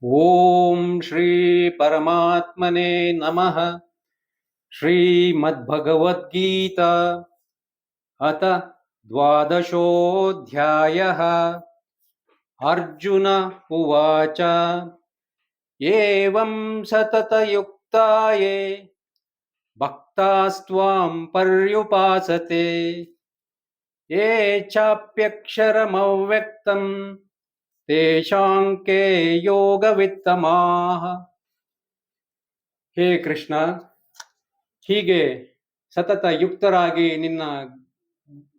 ಓಂ ಶ್ರೀ ಪರಮಾತ್ಮನೇ ನಮಃ. ಶ್ರೀಮದ್ಭಗವದ್ಗೀತಾ ಅಥ ದ್ವಾದಶೋऽಧ್ಯಾಯಃ. ಅರ್ಜುನ ಉವಾಚ ಏವಂ ಸತತಯುಕ್ತಾಯೇ ಭಕ್ತಾಸ್ತ್ವಾಂ ಪರ್ಯುಪಾಸತೆ ಯೇ ಚಾಪ್ಯಕ್ಷರಮವ್ಯಕ್ತಂ ತೇಷಾಂ ಕೆ ಯೋಗವಿತ್ತಮಾಃ. ಹೇ ಕೃಷ್ಣ, ಹೀಗೆ ಸತತ ಯುಕ್ತರಾಗಿ ನಿನ್ನ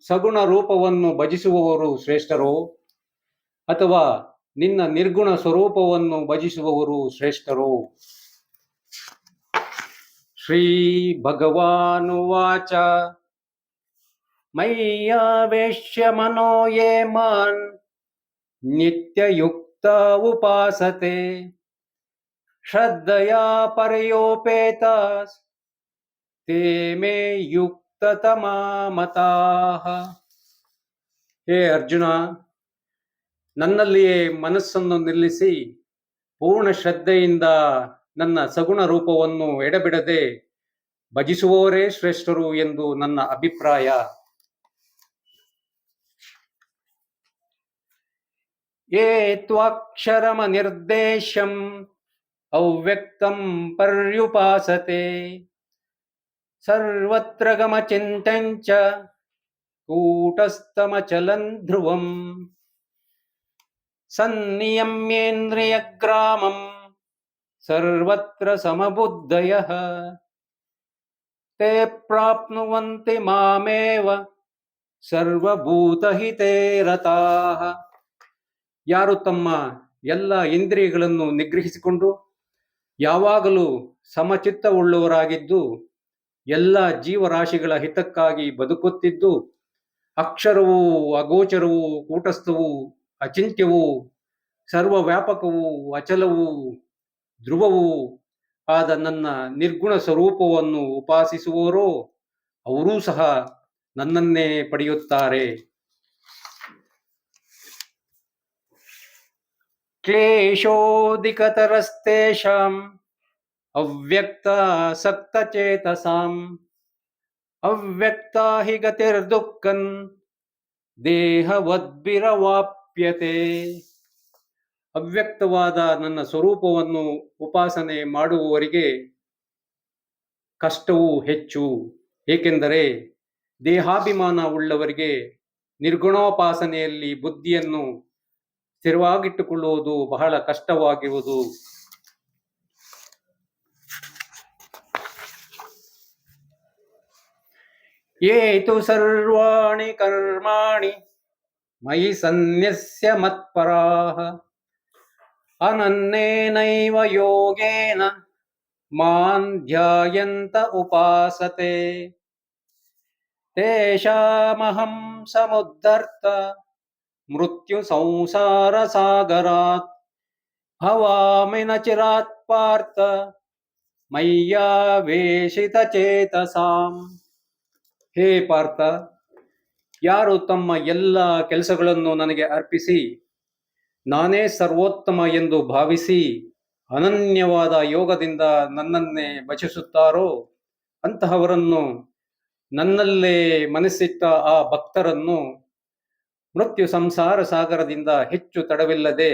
ಸಗುಣ ರೂಪವನ್ನು ಭಜಿಸುವವರು ಶ್ರೇಷ್ಠರೋ ಅಥವಾ ನಿನ್ನ ನಿರ್ಗುಣ ಸ್ವರೂಪವನ್ನು ಭಜಿಸುವವರು ಶ್ರೇಷ್ಠರೋ? ಶ್ರೀ ಭಗವಾನುವಾಚ ಮಯ್ಯಾವೇಶ್ಯ ಮನೋ ಯೇ ಮಾನ್ ನಿತ್ಯಯುಕ್ತ ಉಪಾಸತೆ ಶ್ರದ್ಧಯಾ ಪರ್ಯೋಪೇತಾಸ್ ತೇ ಮೇ ಯುಕ್ತತಮಾ ಮತಾಃ. ಹೇ ಅರ್ಜುನ, ನನ್ನಲ್ಲಿಯೇ ಮನಸ್ಸನ್ನು ನಿಲ್ಲಿಸಿ ಪೂರ್ಣ ಶ್ರದ್ಧೆಯಿಂದ ನನ್ನ ಸಗುಣ ರೂಪವನ್ನು ಎಡಬಿಡದೆ ಭಜಿಸುವವರೇ ಶ್ರೇಷ್ಠರು ಎಂದು ನನ್ನ ಅಭಿಪ್ರಾಯ. ಯೇ ತ್ವಾಕ್ಷರಮನಿರ್ದೇಶ್ಯಂ ಅವ್ಯಕ್ತಂ ಪರ್ಯುಪಾಸತೆ ಸರ್ವತ್ರ ಗಮಚಿಂತ್ಯಂಚ ಕೂಟಸ್ಥಮಚಲಂ ಧ್ರುವಂ ಸನ್ನಿಯಮ್ಯೇಂದ್ರಿಯಗ್ರಾಮಂ ಸರ್ವತ್ರ ಸಮಬುದ್ಧಯಃ ತೇ ಪ್ರಾಪ್ನುವಂತಿ ಮಾಮೇವ ಸರ್ವಭೂತಹಿತೇ ರತಾಃ. ಯಾರು ತಮ್ಮ ಎಲ್ಲ ಇಂದ್ರಿಯಗಳನ್ನು ನಿಗ್ರಹಿಸಿಕೊಂಡು ಯಾವಾಗಲೂ ಸಮಚಿತ್ತವುಳ್ಳವರಾಗಿದ್ದು ಎಲ್ಲ ಜೀವರಾಶಿಗಳ ಹಿತಕ್ಕಾಗಿ ಬದುಕುತ್ತಿದ್ದು ಅಕ್ಷರವೂ ಅಗೋಚರವೂ ಕೂಟಸ್ಥವೂ ಅಚಿಂತ್ಯವೂ ಸರ್ವವ್ಯಾಪಕವೂ ಅಚಲವೂ ಧ್ರುವವೂ ಆದ ನನ್ನ ನಿರ್ಗುಣ ಸ್ವರೂಪವನ್ನು ಉಪಾಸಿಸುವವರೋ ಅವರೂ ಸಹ ನನ್ನನ್ನೇ ಪಡೆಯುತ್ತಾರೆ. ಕ್ಲೇಶೋಧಿಕತರಸ್ತೇಷಾಂ ಅವ್ಯಕ್ತಾಸಕ್ತಚೇತಸಾಂ ಅವ್ಯಕ್ತಾ ಹಿ ಗತಿರ್ದುಃಖಂ ದೇಹವದ್ಭಿರವಾಪ್ಯತೆ. ಅವ್ಯಕ್ತವಾದ ನನ್ನ ಸ್ವರೂಪವನ್ನು ಉಪಾಸನೆ ಮಾಡುವವರಿಗೆ ಕಷ್ಟವೂ ಹೆಚ್ಚು, ಏಕೆಂದರೆ ದೇಹಾಭಿಮಾನ ಉಳ್ಳವರಿಗೆ ನಿರ್ಗುಣೋಪಾಸನೆಯಲ್ಲಿ ಬುದ್ಧಿಯನ್ನು ಸ್ಥಿರವಾಗಿಟ್ಟುಕೊಳ್ಳುವುದು ಬಹಳ ಕಷ್ಟವಾಗಿರುವುದು. ಯೇ ತು ಸರ್ವಾಣಿ ಕರ್ಮಾಣಿ ಮಯಿ ಸನ್ಯಸ್ಯ ಮತ್ಪರಾಃ ಅನನ್ಯೇನೈವ ಯೋಗೇನ ಮಾಂ ಧ್ಯಾಯಂತ ಉಪಾಸತೆ ತೇಷಾಮಹಂ ಸಮುದ್ಧರ್ತ ಮೃತ್ಯು ಸಂಸಾರ ಸಾಗರಾತ್ ಭವಾಮಿ ನ ಚಿರಾತ್ ಪಾರ್ಥ ಮಯ್ಯಾವೇಶಿತ ಚೇತಸಾಂ. ಹೇ ಪಾರ್ಥ, ಯಾರು ತಮ್ಮ ಎಲ್ಲ ಕೆಲಸಗಳನ್ನು ನನಗೆ ಅರ್ಪಿಸಿ ನಾನೇ ಸರ್ವೋತ್ತಮ ಎಂದು ಭಾವಿಸಿ ಅನನ್ಯವಾದ ಯೋಗದಿಂದ ನನ್ನನ್ನೇ ಭಜಿಸುತ್ತಾರೋ ಅಂತಹವರನ್ನು, ನನ್ನಲ್ಲೇ ಮನಸ್ಸಿಟ್ಟ ಆ ಭಕ್ತರನ್ನು ಮೃತ್ಯು ಸಂಸಾರ ಸಾಗರದಿಂದ ಹೆಚ್ಚು ತಡವಿಲ್ಲದೆ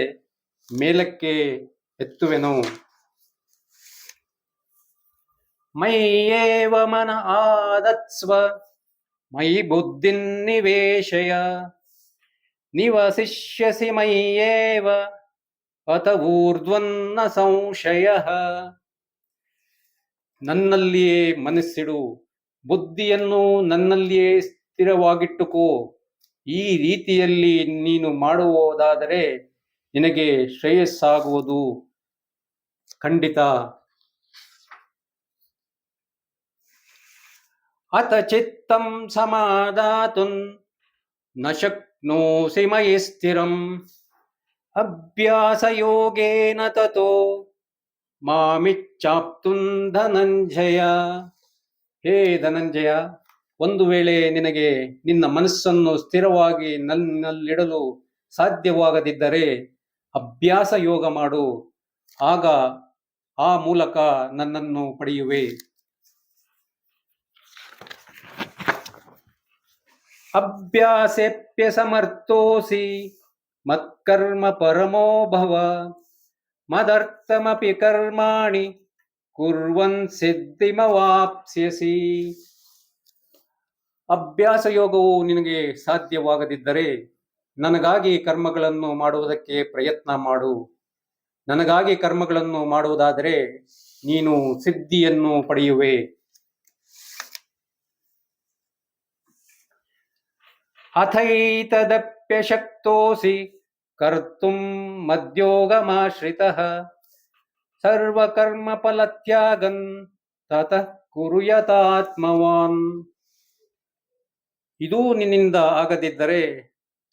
ಮೇಲಕ್ಕೆ ಎತ್ತುವೆನು. ಮಯ್ಯೇವ ಮನ ಆದತ್ಸ್ವ ಮಯಿ ಬುದ್ಧಿನ್ ನಿವೇಶಯ ನಿವಸಿಷ್ಯಸಿ ಮಯ್ಯೇವ ಅತ ಊರ್ಧ್ವನ್ನ ಸಂಶಯಃ. ನನ್ನಲ್ಲಿಯೇ ಮನಸ್ಸಿಡು, ಬುದ್ಧಿಯನ್ನು ನನ್ನಲ್ಲಿಯೇ ಸ್ಥಿರವಾಗಿಟ್ಟುಕೋ. ಈ ರೀತಿಯಲ್ಲಿ ನೀನು ಮಾಡುವುದಾದರೆ ನಿನಗೆ ಶ್ರೇಯಸ್ಸಾಗುವುದು ಖಂಡಿತ. ಅತ ಚಿತ್ತಂ ಸಮಾಧಾತುಂ ನ ಶಕ್ನೋಸಿ ಮಯಿ ಸ್ಥಿರಂ ಅಭ್ಯಾಸ ಯೋಗೇನ ತತೋ ಮಾಮಿಚ್ಛಾಪ್ತುಂ ಧನಂಜಯ. ಹೇ ಧನಂಜಯ, ಒಂದು ವೇಳೆ ನಿನಗೆ ನಿನ್ನ ಮನಸ್ಸನ್ನು ಸ್ಥಿರವಾಗಿ ನನ್ನಲ್ಲಿಡಲು ಸಾಧ್ಯವಾಗದಿದ್ದರೆ ಅಭ್ಯಾಸ ಯೋಗ ಮಾಡು. ಆಗ ಆ ಮೂಲಕ ನನ್ನನ್ನು ಪಡೆಯುವೆ. ಅಭ್ಯಾಸೇಪ್ಯ ಸಮರ್ಥೋಸಿ ಮತ್ಕರ್ಮ ಪರಮೋ ಭವ ಮದರ್ಥಮಪಿ ಕರ್ಮಾಣಿ ಕುರ್ವನ್ ಸಿದ್ಧಿಮವಾಪ್ಸ್ಯಸಿ. ಅಭ್ಯಾಸ ಯೋಗವು ನಿನಗೆ ಸಾಧ್ಯವಾಗದಿದ್ದರೆ ನನಗಾಗಿ ಕರ್ಮಗಳನ್ನು ಮಾಡುವುದಕ್ಕೆ ಪ್ರಯತ್ನ ಮಾಡು. ನನಗಾಗಿ ಕರ್ಮಗಳನ್ನು ಮಾಡುವುದಾದರೆ ನೀನು ಸಿದ್ಧಿಯನ್ನು ಪಡೆಯುವೆ. ಅಥೈತದಪ್ಯಶಕ್ತೋಸಿ ಕರ್ತುಂ ಮದ್ಯೋಗಮಾಶ್ರಿತಃ ಸರ್ವಕರ್ಮ ಫಲತ್ಯಾಗನ್ ತತಃ ಕುರು ಯಥಾತ್ಮವಾನ್. ಇದೂ ನಿನ್ನಿಂದ ಆಗದಿದ್ದರೆ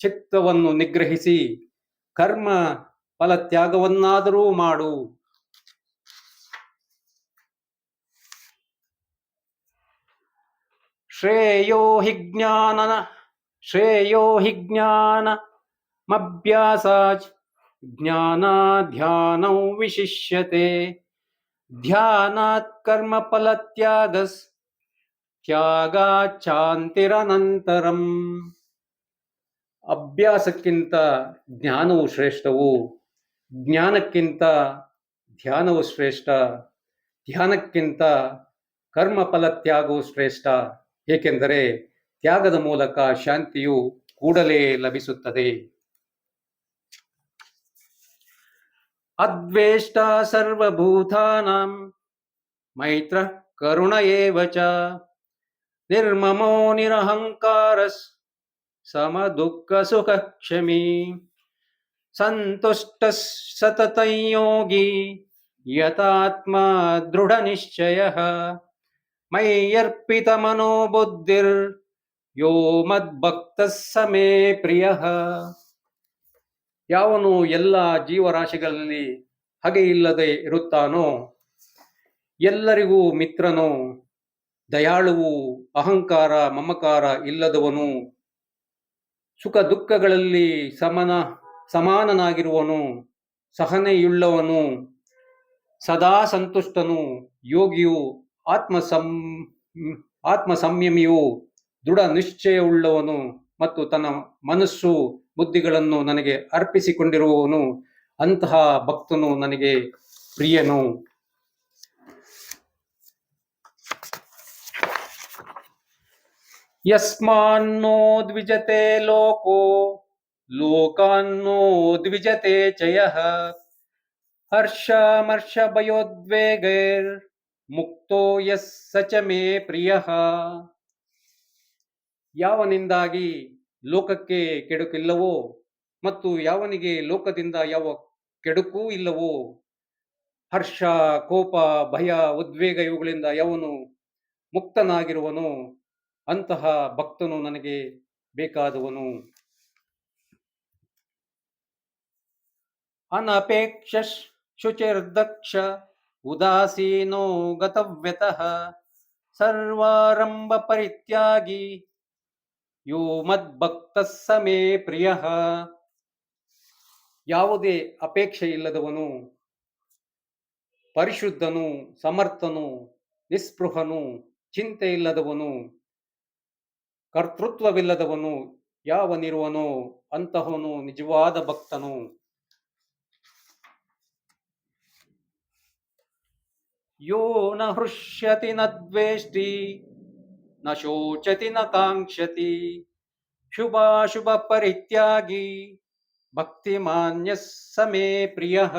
ಚಿತ್ತವನ್ನು ನಿಗ್ರಹಿಸಿ ಕರ್ಮ ಫಲತ್ಯಾಗವನ್ನಾದರೂ ಮಾಡು. ಶ್ರೇಯೋ ಹಿ ಜ್ಞಾನಮಭ್ಯಾಸಾಚ್ ಜ್ಞಾನಾಧ್ಯಾನೌ ವಿಶಿಷ್ಯತೆ ಧ್ಯಾನಾತ್ ಕರ್ಮ ಫಲತ್ಯಾಗಸ್ ತ್ಯಾಗಾಚಾಂತಿರನಂತರಂ. ಅಭ್ಯಾಸಕ್ಕಿಂತ ಜ್ಞಾನವು ಶ್ರೇಷ್ಠವು, ಜ್ಞಾನಕ್ಕಿಂತ ಧ್ಯಾನವು ಶ್ರೇಷ್ಠ, ಧ್ಯಾನಕ್ಕಿಂತ ಕರ್ಮಫಲ ತ್ಯಾಗವು ಶ್ರೇಷ್ಠ. ಏಕೆಂದರೆ ತ್ಯಾಗದ ಮೂಲಕ ಶಾಂತಿಯು ಕೂಡಲೇ ಲಭಿಸುತ್ತದೆ. ಅದ್ವೇಷ್ಟ ಸರ್ವಭೂತಾನಾಂ ಮೈತ್ರ ಕರುಣ ಏವ ಚ ನಿರ್ಮಮೋ ನಿರಹಂಕಾರಸ್ ಸಮ ದುಃಖ ಸುಖ ಕ್ಷಮಿ ಸಂತುಷ್ಟ ಸತತಂ ಯೋಗಿ ಯತಾತ್ಮ ದೃಢ ನಿಶ್ಚಯಃ ಮಯ್ಯರ್ಪಿತ ಮನೋಬುದ್ಧಿರ್ ಯೋ ಮದ್ಭಕ್ತಃ ಸ ಮೇ ಪ್ರಿಯಃ. ಯಾವನು ಎಲ್ಲ ಜೀವರಾಶಿಗಳಲ್ಲಿ ಹಗೆಯಿಲ್ಲದೆ ಇರುತ್ತಾನೋ, ಎಲ್ಲರಿಗೂ ಮಿತ್ರನೋ, ದಯಾಳುವು, ಅಹಂಕಾರ ಮಮಕಾರ ಇಲ್ಲದವನು, ಸುಖ ದುಃಖಗಳಲ್ಲಿ ಸಮಾನನಾಗಿರುವನು, ಸಹನೆಯುಳ್ಳವನು, ಸದಾ ಸಂತುಷ್ಟನು, ಯೋಗಿಯು, ಆತ್ಮ ಸಂಯಮಿಯು, ದೃಢ ನಿಶ್ಚಯವುಳ್ಳವನು ಮತ್ತು ತನ್ನ ಮನಸ್ಸು ಬುದ್ಧಿಗಳನ್ನು ನನಗೆ ಅರ್ಪಿಸಿಕೊಂಡಿರುವವನು, ಅಂತಹ ಭಕ್ತನು ನನಗೆ ಪ್ರಿಯನು. ಯಸ್ಮಾನ್ನೋ ದ್ವಿಜತೆ ಲೋಕೋ ಲೋಕಾನ್ನೋ ದ್ವಿಜತೆ ಚ ಯಃ ಹರ್ಷಾಮರ್ಷ ಭಯೋದ್ವೇಗೈರ್ ಮುಕ್ತೋ ಯಸ್ ಸ ಚ ಮೇ ಪ್ರಿಯಃ. ಯಾವನಿಂದಾಗಿ ಲೋಕಕ್ಕೆ ಕೆಡುಕಿಲ್ಲವೋ ಮತ್ತು ಯಾವನಿಗೆ ಲೋಕದಿಂದ ಯಾವ ಕೆಡುಕೂ ಇಲ್ಲವೋ, ಹರ್ಷ, ಕೋಪ, ಭಯ, ಉದ್ವೇಗ ಇವುಗಳಿಂದ ಯಾವನು ಮುಕ್ತನಾಗಿರುವನು, ಅಂತಹ ಭಕ್ತನು ನನಗೆ ಬೇಕಾದವನು. ಅನಪೇಕ್ಷ ಶುಚಿರ್ದಕ್ಷ ಉದಾಸೀನೋ ಗತವ್ಯತಃ ಸರ್ವಾರಂಭ ಪರಿತ್ಯಾಗಿ ಯೋ ಮದ್ಭಕ್ತಃ ಸ ಮೇ ಪ್ರಿಯಃ. ಯಾವುದೇ ಅಪೇಕ್ಷೆ ಇಲ್ಲದವನು, ಪರಿಶುದ್ಧನು, ಸಮರ್ಥನು, ನಿಸ್ಪೃಹನು, ಚಿಂತೆ ಇಲ್ಲದವನು, ಕರ್ತೃತ್ವವಿಲ್ಲದವನು ಯಾವನಿರುವನೋ ಅಂತಹವನು ನಿಜವಾದ ಭಕ್ತನು. ಯೋ ನ ಹೃಷ್ಯತಿ ನ ದ್ವೇಷ್ಟಿ ನ ಶೋಚತಿ ನ ಕಾಂಕ್ಷತಿ ಶುಭಾಶುಭ ಪರಿತ್ಯಾಗಿ ಭಕ್ತಿಮಾನ್ಯಃ ಸ ಮೇ ಪ್ರಿಯಃ.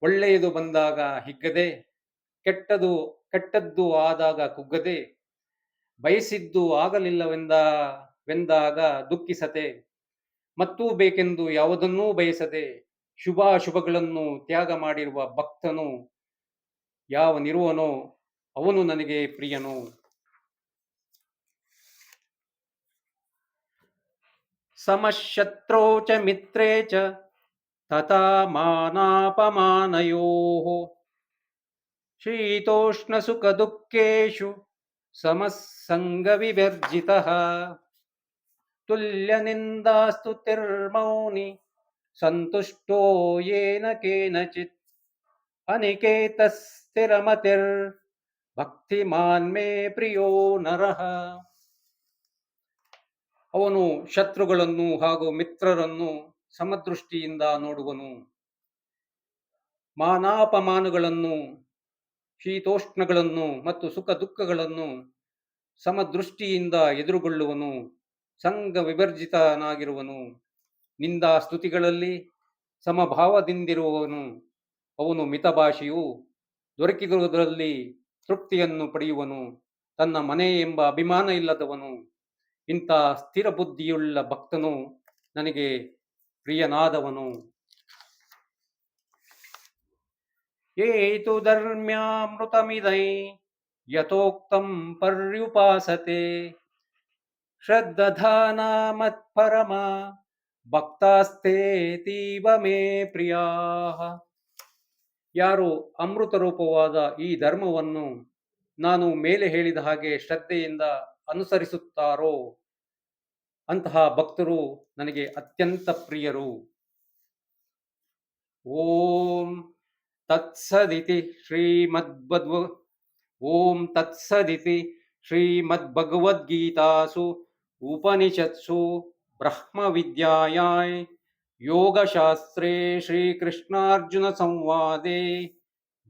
ಒಳ್ಳೆಯದು ಬಂದಾಗ ಹಿಗ್ಗದೆ, ಕೆಟ್ಟದ್ದು ಆದಾಗ ಕುಗ್ಗದೆ, ಬಯಸಿದ್ದು ಆಗಲಿಲ್ಲವೆಂದಾಗ ದುಃಖಿಸದೆ, ಮತ್ತೂ ಬೇಕೆಂದು ಯಾವುದನ್ನೂ ಬಯಸದೆ ಶುಭಾಶುಭಗಳನ್ನು ತ್ಯಾಗ ಮಾಡಿರುವ ಭಕ್ತನು ಯಾವನಿರುವನೋ ಅವನು ನನಗೆ ಪ್ರಿಯನು. ಸಮಶತ್ರೌ ಚ ಮಿತ್ರೇ ಚ ತಥಾ ಮಾನಾಪಮಾನಯೋಃ ಶೀತೋಷ್ಣ ಸುಖ ದುಃಖೇಷು ಸಮಸ್ಸಂಗ ವಿವರ್ಜಿತಃ ತುಲ್ಯ ನಿಂದಾಸ್ತುತಿರ್ಮೌನಿ ಸಂತುಷ್ಟೋ ಯೇನ ಕೇನಚಿತ್ ಅನಿಕೇತಃ ಸ್ಥಿರಮತಿರ್ ಭಕ್ತಿಮಾನ್ ಮೇ ಪ್ರಿಯೋ ನರಃ. ಅವನು ಶತ್ರುಗಳನ್ನು ಹಾಗೂ ಮಿತ್ರರನ್ನು ಸಮದೃಷ್ಟಿಯಿಂದ ನೋಡುವನು. ಮಾನಾಪಮಾನಗಳನ್ನು, ಶೀತೋಷ್ಣಗಳನ್ನು ಮತ್ತು ಸುಖ ದುಃಖಗಳನ್ನು ಸಮದೃಷ್ಟಿಯಿಂದ ಎದುರುಗೊಳ್ಳುವನು. ಸಂಘ ವಿವರ್ಜಿತನಾಗಿರುವನು. ನಿಂದಾ ಸ್ತುತಿಗಳಲ್ಲಿ ಸಮಭಾವದಿಂದಿರುವವನು. ಅವನು ಮಿತಭಾಷಿಯು. ದೊರಕಿರುವುದರಲ್ಲಿ ತೃಪ್ತಿಯನ್ನು ಪಡೆಯುವನು. ತನ್ನ ಮನೆ ಎಂಬ ಅಭಿಮಾನ ಇಲ್ಲದವನು. ಇಂಥ ಸ್ಥಿರ ಬುದ್ಧಿಯುಳ್ಳ ಭಕ್ತನು ನನಗೆ ಪ್ರಿಯನಾದವನು. ಏತು ಧರ್ಮ್ಯಾಮೃತಮಿದೈ ಯಥೋಕ್ತಂ ಪರ್ಯುಪಾಸತೆ ಶ್ರದ್ಧಾನ ಮತ್ಪರಮ ಭಕ್ತಾಸ್ತೇತೀವ ಮೇ ಪ್ರಿಯಾ. ಯಾರು ಅಮೃತ ರೂಪವಾದ ಈ ಧರ್ಮವನ್ನು ನಾನು ಮೇಲೆ ಹೇಳಿದ ಹಾಗೆ ಶ್ರದ್ಧೆಯಿಂದ ಅನುಸರಿಸುತ್ತಾರೋ ಅಂತಹ ಭಕ್ತರು ನನಗೆ ಅತ್ಯಂತ ಪ್ರಿಯರು. ಓಂ ತತ್ಸದಿತಿ ಶ್ರೀಮದ್ಭಗವದ್ಗೀತಾಸು ಉಪನಿಷತ್ಸು ಬ್ರಹ್ಮವಿದ್ಯಾಯಾಂ ಯೋಗಶಾಸ್ತ್ರೇ ಶ್ರೀಕೃಷ್ಣಾರ್ಜುನ ಸಂವಾದೇ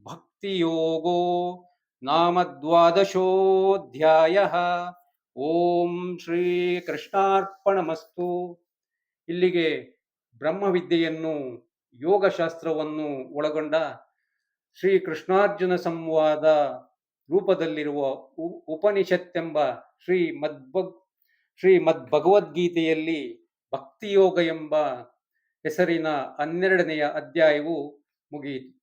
ಭಕ್ತಿಯೋಗೋ ನಾಮ ದ್ವಾದಶೋಧ್ಯಾಯಃ. ಓಂ ಶ್ರೀ ಕೃಷ್ಣಾರ್ಪಣಮಸ್ತು. ಇಲ್ಲಿಗೆ ಬ್ರಹ್ಮವಿದ್ಯೆಯನ್ನು, ಯೋಗಶಾಸ್ತ್ರವನ್ನು ಒಳಗೊಂಡ ಶ್ರೀ ಕೃಷ್ಣಾರ್ಜುನ ಸಂವಾದ ರೂಪದಲ್ಲಿರುವ ಉಪನಿಷತ್ತೆಂಬ ಶ್ರೀಮದ್ಭಗವದ್ಗೀತೆಯಲ್ಲಿ ಭಕ್ತಿಯೋಗ ಎಂಬ ಹೆಸರಿನ 12ನೆಯ ಅಧ್ಯಾಯವು ಮುಗಿಯಿತು.